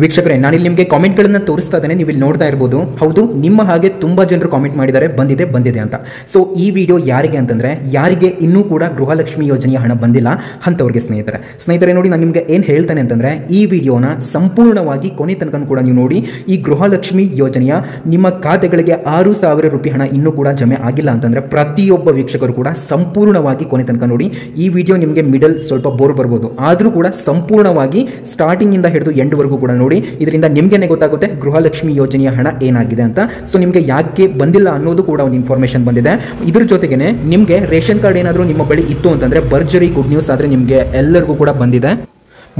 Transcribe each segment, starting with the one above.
ವೀಕ್ಷಕರೇ, ನಾನಿಲ್ಲಿ ನಿಮಗೆ ಕಾಮೆಂಟ್ಗಳನ್ನು ತೋರಿಸ್ತಾ ಇದ್ದೇನೆ. ನೀವು ಇಲ್ಲಿ ನೋಡ್ತಾ ಇರಬಹುದು. ಹೌದು, ನಿಮ್ಮ ಹಾಗೆ ತುಂಬಾ ಜನರು ಕಾಮೆಂಟ್ ಮಾಡಿದ್ದಾರೆ ಬಂದಿದೆ ಅಂತ. ಸೊ ಈ ವಿಡಿಯೋ ಯಾರಿಗೆ ಅಂತಂದ್ರೆ, ಯಾರಿಗೆ ಇನ್ನೂ ಕೂಡ ಗೃಹಲಕ್ಷ್ಮಿ ಯೋಜನೆಯ ಹಣ ಬಂದಿಲ್ಲ ಅಂತವ್ರಿಗೆ ಸ್ನೇಹಿತರೆ ನೋಡಿ, ನಾನು ನಿಮಗೆ ಏನು ಹೇಳ್ತೇನೆ ಅಂತಂದ್ರೆ, ಈ ವಿಡಿಯೋನ ಸಂಪೂರ್ಣವಾಗಿ ಕೊನೆ ತನಕ ಕೂಡ ನೀವು ನೋಡಿ. ಈ ಗೃಹಲಕ್ಷ್ಮಿ ಯೋಜನೆಯ ನಿಮ್ಮ ಖಾತೆಗಳಿಗೆ 6,000 ರೂಪಾಯಿ ಹಣ ಇನ್ನೂ ಕೂಡ ಜಮೆ ಆಗಿಲ್ಲ ಅಂತಂದ್ರೆ ಪ್ರತಿಯೊಬ್ಬ ವೀಕ್ಷಕರು ಕೂಡ ಸಂಪೂರ್ಣವಾಗಿ ಕೊನೆ ತನಕ ನೋಡಿ. ಈ ವಿಡಿಯೋ ನಿಮಗೆ ಮಿಡಲ್ ಸ್ವಲ್ಪ ಬೋರ್ ಬರ್ಬೋದು, ಆದರೂ ಕೂಡ ಸಂಪೂರ್ಣವಾಗಿ ಸ್ಟಾರ್ಟಿಂಗ್ ಇಂದ ಹಿಡಿದು ಎಂಡ್ ವರೆಗೂ ಕೂಡ ನೋಡಿ. ಇದರಿಂದ ನಿಮಗೇನೆ ಗೊತ್ತಾಗುತ್ತೆ ಗೃಹಲಕ್ಷ್ಮಿ ಯೋಜನೆಯ ಹಣ ಏನಾಗಿದೆ ಅಂತ. ಸೊ ನಿಮಗೆ ಯಾಕೆ ಬಂದಿಲ್ಲ ಅನ್ನೋದು ಕೂಡ ಒಂದು ಇನ್ಫಾರ್ಮೇಶನ್ ಬಂದಿದೆ. ಇದ್ರ ಜೊತೆಗೇನೆ ನಿಮಗೆ ರೇಷನ್ ಕಾರ್ಡ್ ಏನಾದರೂ ನಿಮ್ಮ ಬಳಿ ಇತ್ತು ಅಂತಂದ್ರೆ ಭರ್ಜರಿ ಗುಡ್ ನ್ಯೂಸ್. ಆದರೆ ನಿಮಗೆ ಎಲ್ಲರಿಗೂ ಕೂಡ ಬಂದಿದೆ.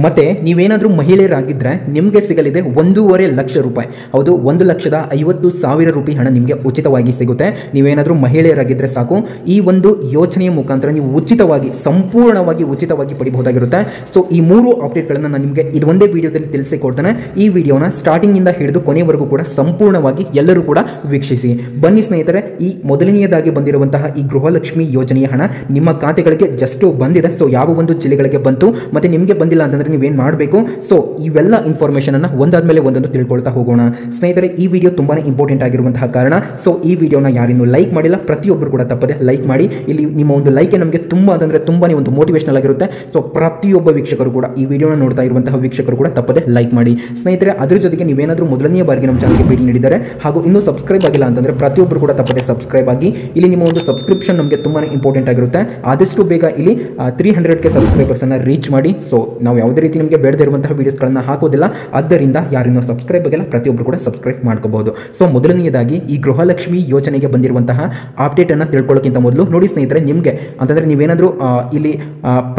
ಮತ್ತೆ ನೀವೇನಾದರೂ ಮಹಿಳೆಯರಾಗಿದ್ದರೆ ನಿಮಗೆ ಸಿಗಲಿದೆ 1.5 ಲಕ್ಷ ರೂಪಾಯಿ. ಹೌದು, 1,50,000 ರೂಪಾಯಿ ಹಣ ನಿಮಗೆ ಉಚಿತವಾಗಿ ಸಿಗುತ್ತೆ. ನೀವೇನಾದರೂ ಮಹಿಳೆಯರಾಗಿದ್ದರೆ ಸಾಕು, ಈ ಒಂದು ಯೋಜನೆಯ ಮುಖಾಂತರ ನೀವು ಉಚಿತವಾಗಿ, ಸಂಪೂರ್ಣವಾಗಿ ಉಚಿತವಾಗಿ ಪಡಿಬಹುದಾಗಿರುತ್ತೆ. ಸೊ ಈ 3 ಅಪ್ಡೇಟ್ಗಳನ್ನು ನಾನು ನಿಮಗೆ ಇದು ಒಂದೇ ವಿಡಿಯೋದಲ್ಲಿ ತಿಳಿಸಿಕೊಡ್ತೇನೆ. ಈ ವಿಡಿಯೋನ ಸ್ಟಾರ್ಟಿಂಗಿಂದ ಹಿಡಿದು ಕೊನೆವರೆಗೂ ಕೂಡ ಸಂಪೂರ್ಣವಾಗಿ ಎಲ್ಲರೂ ಕೂಡ ವೀಕ್ಷಿಸಿ. ಬನ್ನಿ ಸ್ನೇಹಿತರೆ, ಈ ಮೊದಲನೆಯದಾಗಿ ಬಂದಿರುವಂತಹ ಈ ಗೃಹಲಕ್ಷ್ಮಿ ಯೋಜನೆಯ ಹಣ ನಿಮ್ಮ ಖಾತೆಗಳಿಗೆ ಜಸ್ಟ್ ಬಂದಿದೆ. ಸೊ ಯಾವ ಒಂದು ಜಿಲ್ಲೆಗಳಿಗೆ ಬಂತು ಮತ್ತೆ ನಿಮಗೆ ಬಂದಿಲ್ಲ ಅಂತಂದ್ರೆ ನೀವೇನು ಮಾಡಬೇಕು? ಸೊ ಇವೆಲ್ಲ ಇನ್ಫಾರ್ಮೇಷನ್ ಅನ್ನು ಒಂದಾದ್ಮೇಲೆ ಒಂದೊಂದು ತಿಳ್ಕೊಳ್ತಾ ಹೋಗೋಣ. ಸ್ನೇಹಿತರೆ, ಈ ವಿಡಿಯೋ ತುಂಬಾನೇ ಇಂಪಾರ್ಟೆಂಟ್ ಆಗಿರುವಂತಹ ಕಾರಣ ಸೊ ಈ ವಿಡಿಯೋನ ಯಾರಿನ್ನೂ ಲೈಕ್ ಮಾಡಿಲ್ಲ ಪ್ರತಿಯೊಬ್ಬರು ಕೂಡ ತಪ್ಪದೆ ಲೈಕ್ ಮಾಡಿ. ಇಲ್ಲಿ ನಿಮ್ಮ ಒಂದು ಲೈಕ್ ನಮಗೆ ತುಂಬಾ ಅಂದ್ರೆ ತುಂಬಾನೇ ಒಂದು ಮೋಟಿವೇಶನಲ್ ಆಗಿರುತ್ತೆ. ಸೊ ಪ್ರತಿಯೊಬ್ಬ ವೀಕ್ಷಕರು ಕೂಡ, ಈ ವಿಡಿಯೋನ ನೋಡ್ತಾ ಇರುವಂತಹ ವೀಕ್ಷಕರು ಕೂಡ ತಪ್ಪದೆ ಲೈಕ್ ಮಾಡಿ. ಸ್ನೇಹಿತರೆ, ಅದರ ಜೊತೆಗೆ ನೀವೇನಾದರೂ ಮೊದಲನೆಯ ಬಾರಿಗೆ ನಮ್ಮ ಚಾನಲ್ಗೆ ಭೇಟಿ ನೀಡಿದ್ದಾರೆ ಹಾಗೂ ಇನ್ನೂ ಸಬ್ಸ್ಕ್ರೈಬ್ ಆಗಿಲ್ಲ ಅಂತಂದ್ರೆ ಪ್ರತಿಯೊಬ್ಬರು ಕೂಡ ತಪ್ಪದೆ ಸಬ್ಸ್ಕ್ರೈಬ್ ಆಗಿ. ಇಲ್ಲಿ ನಿಮ್ಮ ಒಂದು ಸಬ್ಸ್ಕ್ರಿಪ್ಷನ್ ನಮಗೆ ತುಂಬಾನೇ ಇಂಪಾರ್ಟೆಂಟ್ ಆಗಿರುತ್ತೆ. ಆದಷ್ಟು ಬೇಗ ಇಲ್ಲಿ 300ಕ್ಕೆ ಸಬ್ಸ್ಕ್ರೈಬರ್ಸ್ ಅನ್ನ ರೀಚ್ ಮಾಡಿ. ಸೊ ನಾವು ಯಾವುದೇ ರೀತಿ ನಿಮಗೆ ಬೇಡದೇ ಇರುವಂತಹ ವಿಡಿಯೋಸ್ಗಳನ್ನ ಹಾಕೋದಿಲ್ಲ. ಆದ್ದರಿಂದ ಯಾರಿನ್ನೂ ಸಬ್ಸ್ಕ್ರೈಬ್ ಆಗಿಲ್ಲ ಪ್ರತಿಯೊಬ್ಬರು ಕೂಡ ಸಬ್ಸ್ಕ್ರೈಬ್ ಮಾಡ್ಕೋಬಹುದು. ಸೊ ಮೊದಲನೆಯದಾಗಿ ಈ ಗೃಹಲಕ್ಷ್ಮಿ ಯೋಜನೆಗೆ ಬಂದಿರುವಂತಹ ಅಪ್ಡೇಟ್ ಅನ್ನ ತಿಳ್ಕೊಳ್ಳೋಕ್ಕಿಂತ ಮೊದಲು ನೋಡಿ ಸ್ನೇಹಿತರೆ, ನಿಮಗೆ ಅಂತಂದ್ರೆ ನೀವೇನಾದರೂ ಇಲ್ಲಿ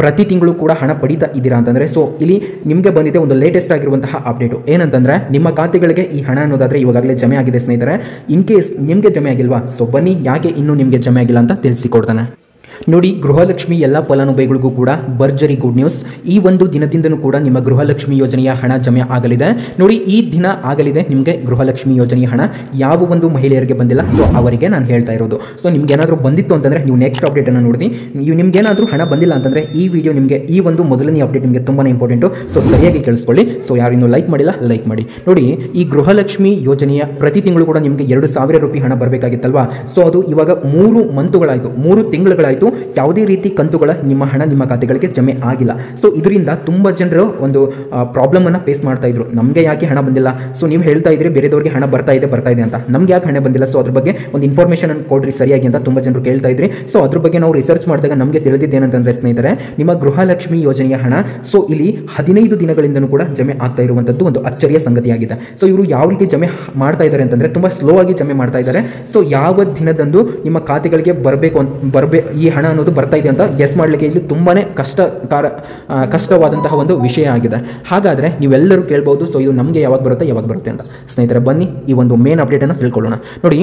ಪ್ರತಿ ತಿಂಗಳು ಕೂಡ ಹಣ ಪಡೀತಾ ಇದ್ದೀರಾ ಅಂತಂದ್ರೆ, ಸೊ ಇಲ್ಲಿ ನಿಮಗೆ ಬಂದಿದೆ ಒಂದು ಲೇಟೆಸ್ಟ್ ಆಗಿರುವಂತಹ ಅಪ್ಡೇಟ್ ಏನಂತಂದ್ರೆ, ನಿಮ್ಮ ಖಾತೆಗಳಿಗೆ ಈ ಹಣ ಅನ್ನೋದಾದ್ರೆ ಇವಾಗಲೇ ಜಮೆ ಆಗಿದೆ ಸ್ನೇಹಿತರೆ. ಇನ್ ಕೇಸ್ ನಿಮಗೆ ಜಮೆ ಆಗಿಲ್ವಾ, ಸೊ ಬನ್ನಿ ಯಾಕೆ ಇನ್ನೂ ನಿಮಗೆ ಜಮೆ ಆಗಿಲ್ಲ ಅಂತ ತಿಳಿಸಿಕೊಡ್ತಾನೆ. ನೋಡಿ, ಗೃಹಲಕ್ಷ್ಮಿ ಎಲ್ಲ ಫಲಾನುಭವಿಗಳಿಗೂ ಕೂಡ ಭರ್ಜರಿ ಗುಡ್ ನ್ಯೂಸ್. ಈ ಒಂದು ದಿನದಿಂದನೂ ಕೂಡ ನಿಮ್ಮ ಗೃಹಲಕ್ಷ್ಮಿ ಯೋಜನೆಯ ಹಣ ಜಮೆ ಆಗಲಿದೆ. ನೋಡಿ, ಈ ದಿನ ಆಗಲಿದೆ ನಿಮಗೆ ಗೃಹಲಕ್ಷ್ಮಿ ಯೋಜನೆಯ ಹಣ. ಯಾವ ಒಂದು ಮಹಿಳೆಯರಿಗೆ ಬಂದಿಲ್ಲ ಸೊ ಅವರಿಗೆ ನಾನು ಹೇಳ್ತಾ ಇರೋದು. ಸೊ ನಿಮ್ಗೆ ಏನಾದರೂ ಬಂದಿತ್ತು ಅಂತಂದ್ರೆ ನೀವು ನೆಕ್ಸ್ಟ್ ಅಪ್ಡೇಟ್ ಅನ್ನು ನೋಡಿ. ನಿಮ್ಗೆ ಏನಾದರೂ ಹಣ ಬಂದಿಲ್ಲ ಅಂತಂದ್ರೆ ಈ ವಿಡಿಯೋ ನಿಮಗೆ, ಈ ಒಂದು ಮೊದಲನೇ ಅಪ್ಡೇಟ್ ನಿಮಗೆ ತುಂಬಾನೇ ಇಂಪಾರ್ಟೆಂಟು. ಸೊ ಸರಿಯಾಗಿ ಕೇಳಿಸ್ಕೊಳ್ಳಿ. ಸೊ ಯಾರಿನ್ನೂ ಲೈಕ್ ಮಾಡಿಲ್ಲ ಲೈಕ್ ಮಾಡಿ. ನೋಡಿ, ಈ ಗೃಹಲಕ್ಷ್ಮಿ ಯೋಜನೆಯ ಪ್ರತಿ ತಿಂಗಳು ಕೂಡ ನಿಮಗೆ 2,000 ರೂಪಾಯಿ ಹಣ ಬರಬೇಕಾಗಿತ್ತಲ್ವಾ. ಸೊ ಅದು ಇವಾಗ 3 ಮಂತುಗಳಾಯಿತು, 3 ತಿಂಗಳುಗಳಾಯಿತು. ಯಾವುದೇ ರೀತಿ ಕಂತುಗಳ ನಿಮ್ಮ ಹಣ ನಿಮ್ಮ ಖಾತೆಗಳಿಗೆ ಜಮೆ ಆಗಿಲ್ಲ. ಸೊ ಇದರಿಂದ ತುಂಬಾ ಜನರು ಒಂದು ಪ್ರಾಬ್ಲಮ್ ಅನ್ನ ಫೇಸ್ ಮಾಡ್ತಾ ಇದ್ರು. ನಮಗೆ ಯಾಕೆ ಹಣ ಬಂದಿಲ್ಲ? ಸೊ ನೀವು ಹೇಳ್ತಾ ಇದ್ರಿ ಬೇರೆದವರಿಗೆ ಹಣ ಬರ್ತಾ ಇದೆ ಅಂತ, ನಮ್ಗೆ ಯಾಕೆ ಹಣ ಬಂದಿಲ್ಲ? ಸೊ ಅದ್ರ ಬಗ್ಗೆ ಒಂದು ಇನ್ಫಾರ್ಮೇಶನ್ ಅನ್ನು ಕೊಡ್ರಿ ಸರಿಯಾಗಿ ಅಂತ ತುಂಬಾ ಜನರು ಕೇಳ್ತಾ ಇದ್ರಿ. ಸೊ ಅದ್ರ ಬಗ್ಗೆ ನಾವು ರಿಸರ್ಚ್ ಮಾಡಿದಾಗ ನಮಗೆ ತಿಳಿದಿದ್ದೇನಂತಂದ್ರೆ ಸ್ನೇಹಿತರೆ, ನಿಮ್ಮ ಗೃಹಲಕ್ಷ್ಮಿ ಯೋಜನೆಯ ಹಣ ಸೊ ಇಲ್ಲಿ 15 ದಿನಗಳಿಂದನೂ ಕೂಡ ಜಮೆ ಆಗ್ತಾ ಇರುವಂತದ್ದು ಒಂದು ಅಚ್ಚರಿಯ ಸಂಗತಿಯಾಗಿದೆ. ಸೊ ಇವರು ಯಾವ ರೀತಿ ಜಮೆ ಮಾಡ್ತಾ ಇದ್ದಾರೆ ಅಂತಂದ್ರೆ ತುಂಬಾ ಸ್ಲೋ ಆಗಿ ಜಮೆ ಮಾಡ್ತಾ ಇದ್ದಾರೆ. ಸೊ ಯಾವ ದಿನದಂದು ನಿಮ್ಮ ಖಾತೆಗಳಿಗೆ ಈ ಹಣ ಅನ್ನೋದು ಬರ್ತಾ ಇದೆ ಅಂತ ಗೆಸ್ ಮಾಡಲಿಕ್ಕೆ ಇಲ್ಲಿ ತುಂಬಾನೇ ಕಷ್ಟವಾದಂತಹ ಒಂದು ವಿಷಯ ಆಗಿದೆ. ಹಾಗಾದ್ರೆ ನೀವೆಲ್ಲರೂ ಕೇಳಬಹುದು, ಸೊ ಇದು ನಮಗೆ ಯಾವಾಗ ಬರುತ್ತೆ ಅಂತ. ಸ್ನೇಹಿತರೆ, ಬನ್ನಿ ಈ ಒಂದು ಮೇನ್ ಅಪ್ಡೇಟ್ ಅನ್ನು ತಿಳ್ಕೊಳ್ಳೋಣ. ನೋಡಿ,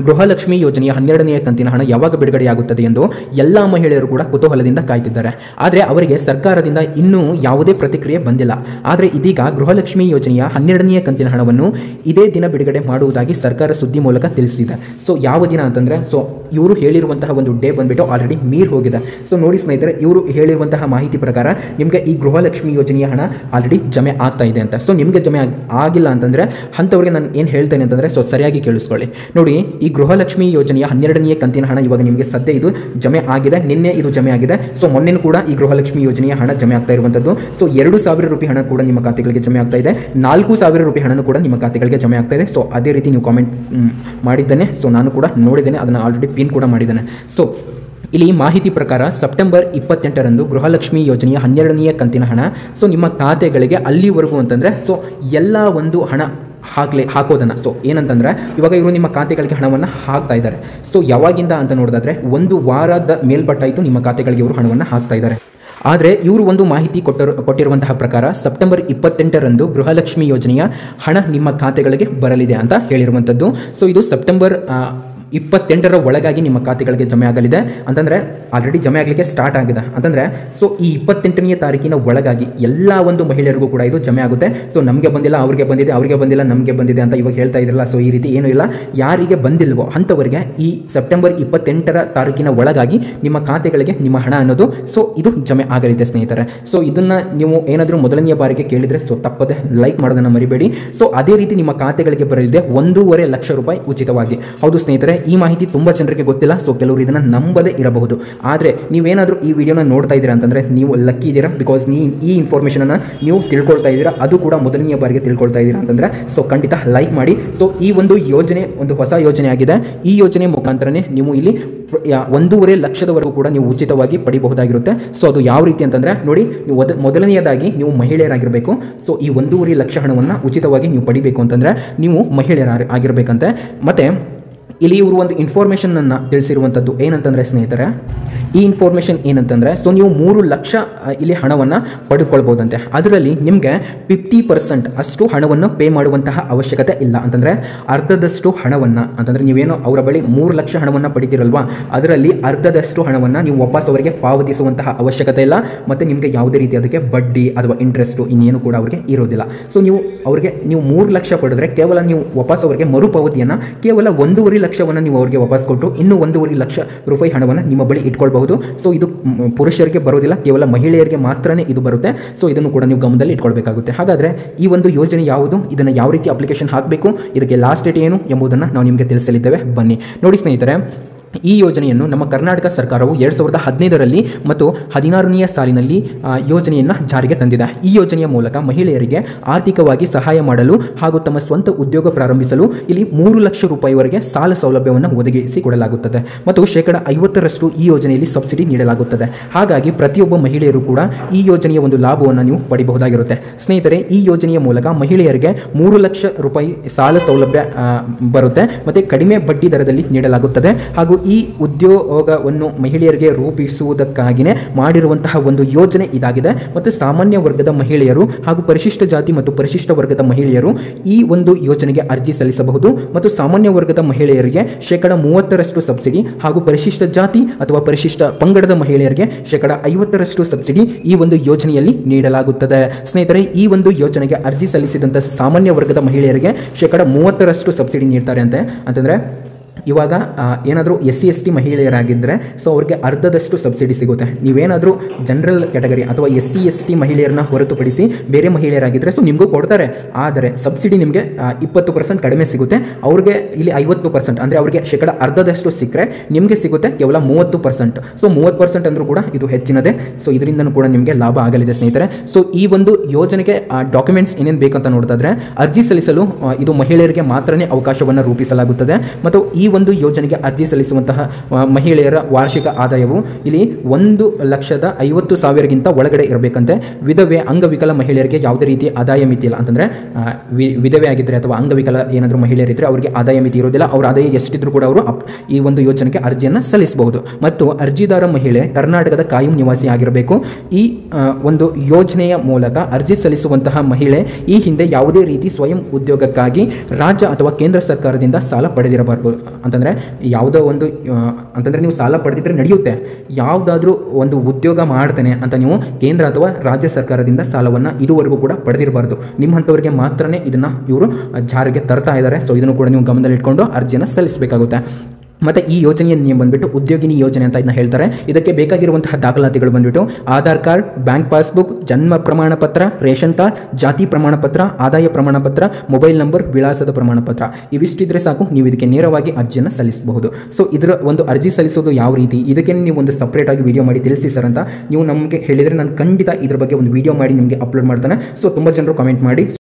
ಗೃಹಲಕ್ಷ್ಮಿ ಯೋಜನೆಯ 12ನೇ ಕಂತಿನ ಹಣ ಯಾವಾಗ ಬಿಡುಗಡೆಯಾಗುತ್ತದೆ ಎಂದು ಎಲ್ಲ ಮಹಿಳೆಯರು ಕೂಡ ಕುತೂಹಲದಿಂದ ಕಾಯ್ತಿದ್ದಾರೆ. ಆದರೆ ಅವರಿಗೆ ಸರ್ಕಾರದಿಂದ ಇನ್ನೂ ಯಾವುದೇ ಪ್ರತಿಕ್ರಿಯೆ ಬಂದಿಲ್ಲ. ಆದರೆ ಇದೀಗ ಗೃಹಲಕ್ಷ್ಮಿ ಯೋಜನೆಯ 12ನೇ ಕಂತಿನ ಹಣವನ್ನು ಇದೇ ದಿನ ಬಿಡುಗಡೆ ಮಾಡುವುದಾಗಿ ಸರ್ಕಾರ ಸುದ್ದಿ ಮೂಲಕ ತಿಳಿಸಿದೆ. ಸೊ ಯಾವ ದಿನ ಅಂತಂದ್ರೆ, ಸೊ ಇವರು ಹೇಳಿರುವಂತಹ ಒಂದು ಡೇ ಬಂದ್ಬಿಟ್ಟು ಆಲ್ರೆಡಿ ಮೀರ್ ಹೋಗಿದೆ. ಸೊ ನೋಡಿ ಸ್ನೇಹಿತರೆ, ಇವರು ಹೇಳಿರುವಂತಹ ಮಾಹಿತಿ ಪ್ರಕಾರ ನಿಮಗೆ ಈ ಗೃಹಲಕ್ಷ್ಮಿ ಯೋಜನೆಯ ಹಣ ಆಲ್ರೆಡಿ ಜಮೆ ಆಗ್ತಾ ಇದೆ ಅಂತ. ಸೊ ನಿಮಗೆ ಜಮೆ ಆಗಿಲ್ಲ ಅಂತಂದ್ರೆ ಅಂಥವ್ರಿಗೆ ನಾನು ಏನು ಹೇಳ್ತೇನೆ ಅಂತಂದ್ರೆ, ಸೊ ಸರಿಯಾಗಿ ಕೇಳಿಸ್ಕೊಳ್ಳಿ. ನೋಡಿ, ಈ ಗೃಹಲಕ್ಷ್ಮಿ ಯೋಜನೆಯ 12ನೇ ಕಂತಿನ ಹಣ ಇವಾಗ ನಿಮಗೆ ಸದ್ಯ ಇದು ಜಮೆ ಆಗಿದೆ. ನಿನ್ನೆ ಇದು ಜಮೆ ಆಗಿದೆ. ಸೊ ಮೊನ್ನೆ ಕೂಡ ಈ ಗೃಹಲಕ್ಷ್ಮಿ ಯೋಜನೆಯ ಹಣ ಜಮೆ ಆಗ್ತಾ ಇರುವಂತದ್ದು. ಸೊ 2,000 ರೂಪಾಯಿ ಹಣ ಕೂಡ ನಿಮ್ಮ ಖಾತೆಗಳಿಗೆ ಜಮೆ ಆಗ್ತಾ ಇದೆ. 4,000 ರೂಪಾಯಿ ಹಣ ಕೂಡ ನಿಮ್ಮ ಖಾತೆಗಳಿಗೆ ಜಮೆ ಆಗ್ತಾ ಇದೆ. ಸೊ ಅದೇ ರೀತಿ ನೀವು ಕಾಮೆಂಟ್ ಮಾಡಿದ್ದೇನೆ. ಸೊ ನಾನು ಕೂಡ ನೋಡಿದ್ದೇನೆ, ಅದನ್ನು ಆಲ್ರೆಡಿ ಪಿನ್ ಕೂಡ ಮಾಡಿದ್ದೇನೆ. ಸೊ ಇಲ್ಲಿ ಮಾಹಿತಿ ಪ್ರಕಾರ ಸೆಪ್ಟೆಂಬರ್ 28ರಂದು ಗೃಹಲಕ್ಷ್ಮಿ ಯೋಜನೆಯ 12ನೇ ಕಂತಿನ ಹಣ ಸೊ ನಿಮ್ಮ ಖಾತೆಗಳಿಗೆ ಅಲ್ಲಿವರೆಗೂ ಅಂತಂದ್ರೆ ಸೊ ಎಲ್ಲ ಒಂದು ಹಣ ಹಾಕೋದನ್ನ. ಸೊ ಏನಂತಂದ್ರೆ ಇವಾಗ ಇವರು ನಿಮ್ಮ ಖಾತೆಗಳಿಗೆ ಹಣವನ್ನು ಹಾಕ್ತಾ ಇದ್ದಾರೆ. ಸೊ ಯಾವಾಗಿಂದ ಅಂತ ನೋಡೋದಾದ್ರೆ 1 ವಾರದ ಮೇಲ್ಪಟ್ಟಾಯಿತು ನಿಮ್ಮ ಖಾತೆಗಳಿಗೆ ಇವರು ಹಣವನ್ನು ಹಾಕ್ತಾ ಇದ್ದಾರೆ. ಆದರೆ ಇವರು ಒಂದು ಮಾಹಿತಿ ಕೊಟ್ಟಿರುವಂತಹ ಪ್ರಕಾರ ಸೆಪ್ಟೆಂಬರ್ 28ರಂದು ಗೃಹಲಕ್ಷ್ಮಿ ಯೋಜನೆಯ ಹಣ ನಿಮ್ಮ ಖಾತೆಗಳಿಗೆ ಬರಲಿದೆ ಅಂತ ಹೇಳಿರುವಂಥದ್ದು. ಸೊ ಇದು ಸೆಪ್ಟೆಂಬರ್ 28ರ ಒಳಗಾಗಿ ನಿಮ್ಮ ಖಾತೆಗಳಿಗೆ ಜಮೆ ಆಗಲಿದೆ ಅಂತಂದರೆ ಆಲ್ರೆಡಿ ಜಮೆ ಆಗಲಿಕ್ಕೆ ಸ್ಟಾರ್ಟ್ ಆಗಿದೆ ಅಂತಂದರೆ ಸೊ ಈ 28ನೇ ತಾರೀಕಿನ ಒಳಗಾಗಿ ಎಲ್ಲ ಒಂದು ಮಹಿಳೆಯರಿಗೂ ಕೂಡ ಇದು ಜಮೆ ಆಗುತ್ತೆ. ಸೊ ನಮಗೆ ಬಂದಿಲ್ಲ ಅವ್ರಿಗೆ ಬಂದಿದೆ, ಅವರಿಗೆ ಬಂದಿಲ್ಲ ನಮಗೆ ಬಂದಿದೆ ಅಂತ ಇವಾಗ ಹೇಳ್ತಾ ಇದ್ರಲ್ಲ, ಸೊ ಈ ರೀತಿ ಏನೂ ಇಲ್ಲ. ಯಾರಿಗೆ ಬಂದಿಲ್ವೋ ಅಂಥವರಿಗೆ ಈ ಸೆಪ್ಟೆಂಬರ್ 28ರ ತಾರೀಕಿನ ಒಳಗಾಗಿ ನಿಮ್ಮ ಖಾತೆಗಳಿಗೆ ನಿಮ್ಮ ಹಣ ಅನ್ನೋದು ಸೊ ಇದು ಜಮೆ ಆಗಲಿದೆ ಸ್ನೇಹಿತರೆ. ಸೊ ಇದನ್ನು ನೀವು ಏನಾದರೂ ಮೊದಲನೆಯ ಬಾರಿಗೆ ಕೇಳಿದರೆ ಸೊ ತಪ್ಪದೆ ಲೈಕ್ ಮಾಡೋದನ್ನು ಮರಿಬೇಡಿ. ಸೊ ಅದೇ ರೀತಿ ನಿಮ್ಮ ಖಾತೆಗಳಿಗೆ ಬರಲಿದೆ 1.5 ಲಕ್ಷ ರೂಪಾಯಿ ಉಚಿತವಾಗಿ. ಹೌದು ಸ್ನೇಹಿತರೆ, ಈ ಮಾಹಿತಿ ತುಂಬ ಜನರಿಗೆ ಗೊತ್ತಿಲ್ಲ. ಸೊ ಕೆಲವರು ಇದನ್ನು ನಂಬದೇ ಇರಬಹುದು. ಆದರೆ ನೀವೇನಾದರೂ ಈ ವಿಡಿಯೋನ ನೋಡ್ತಾ ಇದ್ದೀರಾ ಅಂತಂದರೆ ನೀವು ಲಕ್ಕಿ ಇದ್ದೀರಾ. ಬಿಕಾಸ್ ಈ ಇನ್ಫಾರ್ಮೇಷನನ್ನು ನೀವು ತಿಳ್ಕೊಳ್ತಾ ಇದ್ದೀರಾ, ಅದು ಕೂಡ ಮೊದಲನೆಯ ಬಾರಿಗೆ ತಿಳ್ಕೊಳ್ತಾ ಇದ್ದೀರಾ ಅಂತಂದರೆ ಸೊ ಖಂಡಿತ ಲೈಕ್ ಮಾಡಿ. ಸೊ ಈ ಒಂದು ಯೋಜನೆ ಒಂದು ಹೊಸ ಯೋಜನೆ ಆಗಿದೆ. ಈ ಯೋಜನೆ ಮುಖಾಂತರನೇ ನೀವು ಇಲ್ಲಿ 1.5 ಲಕ್ಷದವರೆಗೂ ಕೂಡ ನೀವು ಉಚಿತವಾಗಿ ಪಡಿಬಹುದಾಗಿರುತ್ತೆ. ಸೊ ಅದು ಯಾವ ರೀತಿ ಅಂತಂದರೆ ನೋಡಿ, ನೀವು ಮೊದಲನೆಯದಾಗಿ ನೀವು ಮಹಿಳೆಯರಾಗಿರಬೇಕು. ಸೊ ಈ 1.5 ಲಕ್ಷ ಹಣವನ್ನು ಉಚಿತವಾಗಿ ನೀವು ಪಡಿಬೇಕು ಅಂತಂದರೆ ನೀವು ಮಹಿಳೆಯರಾಗಿರಬೇಕಂತೆ. ಮತ್ತು ಇಲ್ಲಿ ಇವರು ಒಂದು ಇನ್ಫಾರ್ಮೇಷನನ್ನು ತಿಳಿಸಿರುವಂಥದ್ದು ಏನಂತಂದರೆ ಸ್ನೇಹಿತರೆ, ಈ ಇನ್ಫಾರ್ಮೇಷನ್ ಏನಂತಂದರೆ ಸೊ ನೀವು 3 ಲಕ್ಷ ಇಲ್ಲಿ ಹಣವನ್ನು ಪಡ್ಕೊಳ್ಬೋದಂತೆ. ಅದರಲ್ಲಿ ನಿಮಗೆ 50% ಅಷ್ಟು ಹಣವನ್ನು ಪೇ ಮಾಡುವಂತಹ ಅವಶ್ಯಕತೆ ಇಲ್ಲ. ಅಂತಂದರೆ ಅರ್ಧದಷ್ಟು ಹಣವನ್ನು ಅಂತಂದರೆ ನೀವೇನೋ ಅವರ ಬಳಿ 3 ಲಕ್ಷ ಹಣವನ್ನು ಪಡಿತೀರಲ್ವಾ, ಅದರಲ್ಲಿ ಅರ್ಧದಷ್ಟು ಹಣವನ್ನು ನೀವು ವಾಪಸ್ ಅವರಿಗೆ ಪಾವತಿಸುವಂತಹ ಅವಶ್ಯಕತೆ ಇಲ್ಲ. ಮತ್ತು ನಿಮಗೆ ಯಾವುದೇ ರೀತಿ ಅದಕ್ಕೆ ಬಡ್ಡಿ ಅಥವಾ ಇಂಟ್ರೆಸ್ಟು ಇನ್ನೇನು ಕೂಡ ಅವರಿಗೆ ಇರೋದಿಲ್ಲ. ಸೊ ನೀವು 3 ಲಕ್ಷ ಪಡೆದ್ರೆ ಕೇವಲ ನೀವು ವಾಪಸ್ ಅವರಿಗೆ ಮರುಪಾವತಿಯನ್ನು ಕೇವಲ 1.5 ಲಕ್ಷವನ್ನು ನೀವು ಅವರಿಗೆ ವಾಪಸ್ ಕೊಟ್ಟು ಇನ್ನೂ 1.5 ಲಕ್ಷ ರೂಪಾಯಿ ಹಣವನ್ನು ನಿಮ್ಮ ಬಳಿ ಇಟ್ಕೊಳ್ಬಹುದು. ಸೊ ಇದು ಪುರುಷರಿಗೆ ಬರೋದಿಲ್ಲ, ಕೇವಲ ಮಹಿಳೆಯರಿಗೆ ಮಾತ್ರನೇ ಇದು ಬರುತ್ತೆ. ಸೊ ಇದನ್ನು ಕೂಡ ನೀವು ಗಮನದಲ್ಲಿ ಇಟ್ಕೊಳ್ಬೇಕಾಗುತ್ತೆ. ಹಾಗಾದರೆ ಈ ಒಂದು ಯೋಜನೆ ಯಾವುದು, ಇದನ್ನು ಯಾವ ರೀತಿ ಅಪ್ಲಿಕೇಶನ್ ಹಾಕಬೇಕು, ಇದಕ್ಕೆ ಲಾಸ್ಟ್ ಡೇಟ್ ಏನು ಎಂಬುದನ್ನು ನಾವು ನಿಮಗೆ ತಿಳಿಸಲಿದ್ದೇವೆ. ಬನ್ನಿ ನೋಡಿ ಸ್ನೇಹಿತರೆ, ಈ ಯೋಜನೆಯನ್ನು ನಮ್ಮ ಕರ್ನಾಟಕ ಸರ್ಕಾರವು 2015ರಲ್ಲಿ ಮತ್ತು 16ನೇ ಸಾಲಿನಲ್ಲಿ ಯೋಜನೆಯನ್ನು ಜಾರಿಗೆ ತಂದಿದೆ. ಈ ಯೋಜನೆಯ ಮೂಲಕ ಮಹಿಳೆಯರಿಗೆ ಆರ್ಥಿಕವಾಗಿ ಸಹಾಯ ಮಾಡಲು ಹಾಗೂ ತಮ್ಮ ಸ್ವಂತ ಉದ್ಯೋಗ ಪ್ರಾರಂಭಿಸಲು ಇಲ್ಲಿ 3 ಲಕ್ಷ ರೂಪಾಯಿವರೆಗೆ ಸಾಲ ಸೌಲಭ್ಯವನ್ನು ಒದಗಿಸಿಕೊಡಲಾಗುತ್ತದೆ ಮತ್ತು 50% ಈ ಯೋಜನೆಯಲ್ಲಿ ಸಬ್ಸಿಡಿ ನೀಡಲಾಗುತ್ತದೆ. ಹಾಗಾಗಿ ಪ್ರತಿಯೊಬ್ಬ ಮಹಿಳೆಯರು ಕೂಡ ಈ ಯೋಜನೆಯ ಒಂದು ಲಾಭವನ್ನು ನೀವು ಪಡೆಯಬಹುದಾಗಿರುತ್ತೆ. ಸ್ನೇಹಿತರೆ, ಈ ಯೋಜನೆಯ ಮೂಲಕ ಮಹಿಳೆಯರಿಗೆ 3 ಲಕ್ಷ ರೂಪಾಯಿ ಸಾಲ ಸೌಲಭ್ಯ ಬರುತ್ತೆ ಮತ್ತು ಕಡಿಮೆ ಬಡ್ಡಿ ದರದಲ್ಲಿ ನೀಡಲಾಗುತ್ತದೆ. ಹಾಗೂ ಈ ಉದ್ಯೋಗವನ್ನು ಮಹಿಳೆಯರಿಗೆ ರೂಪಿಸುವುದಕ್ಕಾಗಿಯೇ ಮಾಡಿರುವಂತಹ ಒಂದು ಯೋಜನೆ ಇದಾಗಿದೆ. ಮತ್ತು ಸಾಮಾನ್ಯ ವರ್ಗದ ಮಹಿಳೆಯರು ಹಾಗೂ ಪರಿಶಿಷ್ಟ ಜಾತಿ ಮತ್ತು ಪರಿಶಿಷ್ಟ ವರ್ಗದ ಮಹಿಳೆಯರು ಈ ಒಂದು ಯೋಜನೆಗೆ ಅರ್ಜಿ ಸಲ್ಲಿಸಬಹುದು. ಮತ್ತು ಸಾಮಾನ್ಯ ವರ್ಗದ ಮಹಿಳೆಯರಿಗೆ 30% ಸಬ್ಸಿಡಿ ಹಾಗೂ ಪರಿಶಿಷ್ಟ ಜಾತಿ ಅಥವಾ ಪರಿಶಿಷ್ಟ ಪಂಗಡದ ಮಹಿಳೆಯರಿಗೆ 50% ಸಬ್ಸಿಡಿ ಈ ಒಂದು ಯೋಜನೆಯಲ್ಲಿ ನೀಡಲಾಗುತ್ತದೆ. ಸ್ನೇಹಿತರೆ, ಈ ಒಂದು ಯೋಜನೆಗೆ ಅರ್ಜಿ ಸಲ್ಲಿಸಿದಂಥ ಸಾಮಾನ್ಯ ವರ್ಗದ ಮಹಿಳೆಯರಿಗೆ 30% ಸಬ್ಸಿಡಿ ನೀಡ್ತಾರೆ ಅಂತಂದರೆ ಇವಾಗ ಏನಾದರೂ SC/ST ಮಹಿಳೆಯರಾಗಿದ್ದರೆ ಸೊ ಅವ್ರಿಗೆ ಅರ್ಧದಷ್ಟು ಸಬ್ಸಿಡಿ ಸಿಗುತ್ತೆ. ನೀವೇನಾದರೂ ಜನರಲ್ ಕ್ಯಾಟಗರಿ ಅಥವಾ SC/ST ಮಹಿಳೆಯರನ್ನ ಹೊರತುಪಡಿಸಿ ಬೇರೆ ಮಹಿಳೆಯರಾಗಿದ್ದರೆ ಸೊ ನಿಮಗೂ ಕೊಡ್ತಾರೆ, ಆದರೆ ಸಬ್ಸಿಡಿ ನಿಮಗೆ 20% ಕಡಿಮೆ ಸಿಗುತ್ತೆ. ಅವ್ರಿಗೆ ಇಲ್ಲಿ 50% ಅಂದರೆ ಅವ್ರಿಗೆ ಅರ್ಧದಷ್ಟು ಸಿಕ್ಕರೆ ನಿಮಗೆ ಸಿಗುತ್ತೆ ಕೇವಲ 30%. ಸೊ 30% ಅಂದರೂ ಕೂಡ ಇದು ಹೆಚ್ಚಿನದೇ. ಸೊ ಇದರಿಂದನೂ ಕೂಡ ನಿಮಗೆ ಲಾಭ ಆಗಲಿದೆ ಸ್ನೇಹಿತರೆ. ಸೊ ಈ ಒಂದು ಯೋಜನೆಗೆ ಡಾಕ್ಯುಮೆಂಟ್ಸ್ ಏನೇನು ಬೇಕಂತ ನೋಡ್ತಾಯಿದ್ರೆ ಅರ್ಜಿ ಸಲ್ಲಿಸಲು ಇದು ಮಹಿಳೆಯರಿಗೆ ಮಾತ್ರನೇ ಅವಕಾಶವನ್ನು ರೂಪಿಸಲಾಗುತ್ತದೆ. ಮತ್ತು ಈ ಒಂದು ಯೋಜನೆಗೆ ಅರ್ಜಿ ಸಲ್ಲಿಸುವಂತಹ ಮಹಿಳೆಯರ ವಾರ್ಷಿಕ ಆದಾಯವು ಇಲ್ಲಿ 1,50,000ಗಿಂತ ಒಳಗಡೆ ಇರಬೇಕಂತೆ. ವಿಧವೆ ಅಂಗವಿಕಲ ಮಹಿಳೆಯರಿಗೆ ಯಾವುದೇ ರೀತಿಯ ಆದಾಯ ಮಿತಿ ಇಲ್ಲ. ಅಂತಂದರೆ ವಿಧವೆ ಆಗಿದ್ದರೆ ಅಥವಾ ಅಂಗವಿಕಲ ಏನಾದರೂ ಮಹಿಳೆಯರಿದ್ದರೆ ಅವರಿಗೆ ಆದಾಯ ಮಿತಿ ಇರೋದಿಲ್ಲ. ಅವರ ಆದಾಯ ಎಷ್ಟಿದ್ರೂ ಕೂಡ ಅವರು ಈ ಒಂದು ಯೋಜನೆಗೆ ಅರ್ಜಿಯನ್ನು ಸಲ್ಲಿಸಬಹುದು. ಮತ್ತು ಅರ್ಜಿದಾರ ಮಹಿಳೆ ಕರ್ನಾಟಕದ ಕಾಯಂ ನಿವಾಸಿ ಆಗಿರಬೇಕು. ಈ ಒಂದು ಯೋಜನೆಯ ಮೂಲಕ ಅರ್ಜಿ ಸಲ್ಲಿಸುವಂತಹ ಮಹಿಳೆ ಈ ಹಿಂದೆ ಯಾವುದೇ ರೀತಿ ಸ್ವಯಂ ಉದ್ಯೋಗಕ್ಕಾಗಿ ರಾಜ್ಯ ಅಥವಾ ಕೇಂದ್ರ ಸರ್ಕಾರದಿಂದ ಸಾಲ ಪಡೆದಿರಬಾರದು. ಅಂತಂದರೆ ಯಾವುದೋ ಒಂದು ಅಂತಂದರೆ ನೀವು ಸಾಲ ಪಡೆದಿದ್ದರೆ ನಡೆಯುತ್ತೆ, ಯಾವುದಾದ್ರೂ ಒಂದು ಉದ್ಯೋಗ ಮಾಡ್ತೇನೆ ಅಂತ ನೀವು ಕೇಂದ್ರ ಅಥವಾ ರಾಜ್ಯ ಸರ್ಕಾರದಿಂದ ಸಾಲವನ್ನು ಇದುವರೆಗೂ ಕೂಡ ಪಡೆದಿರಬಾರ್ದು. ನಿಮ್ಮಂಥವರಿಗೆ ಮಾತ್ರನೇ ಇದನ್ನು ಇವರು ಜಾರಿಗೆ ತರ್ತಾ ಇದ್ದಾರೆ. ಸೊ ಇದನ್ನು ಕೂಡ ನೀವು ಗಮನದಲ್ಲಿಟ್ಕೊಂಡು ಅರ್ಜಿಯನ್ನು ಸಲ್ಲಿಸಬೇಕಾಗುತ್ತೆ. ಮತ್ತು ಈ ಯೋಜನೆಯನ್ನು ನೀವು ಬಂದುಬಿಟ್ಟು ಉದ್ಯೋಗಿನಿ ಯೋಜನೆ ಅಂತ ಇದನ್ನ ಹೇಳ್ತಾರೆ. ಇದಕ್ಕೆ ಬೇಕಾಗಿರುವಂತಹ ದಾಖಲಾತಿಗಳು ಬಂದುಬಿಟ್ಟು ಆಧಾರ್ ಕಾರ್ಡ್, ಬ್ಯಾಂಕ್ ಪಾಸ್ಬುಕ್, ಜನ್ಮ ಪ್ರಮಾಣ ಪತ್ರ, ರೇಷನ್ ಕಾರ್ಡ್, ಜಾತಿ ಪ್ರಮಾಣ ಪತ್ರ, ಆದಾಯ ಪ್ರಮಾಣ ಪತ್ರ, ಮೊಬೈಲ್ ನಂಬರ್, ವಿಳಾಸದ ಪ್ರಮಾಣ ಪತ್ರ ಇವಿಷ್ಟಿದ್ರೆ ಸಾಕು, ನೀವು ಇದಕ್ಕೆ ನೇರವಾಗಿ ಅರ್ಜಿಯನ್ನು ಸಲ್ಲಿಸಬಹುದು. ಸೊ ಇದರ ಒಂದು ಅರ್ಜಿ ಸಲ್ಲಿಸೋದು ಯಾವ ರೀತಿ, ಇದಕ್ಕೆ ನೀವು ಒಂದು ಸಪ್ರೇಟಾಗಿ ವಿಡಿಯೋ ಮಾಡಿ ತಿಳಿಸಿ ಸರ್ ಅಂತ ನೀವು ನಮಗೆ ಹೇಳಿದರೆ ನಾನು ಖಂಡಿತ ಇದ್ರ ಬಗ್ಗೆ ಒಂದು ವಿಡಿಯೋ ಮಾಡಿ ನಿಮಗೆ ಅಪ್ಲೋಡ್ ಮಾಡ್ತಾನೆ. ಸೊ ತುಂಬ ಜನರು ಕಾಮೆಂಟ್ ಮಾಡಿ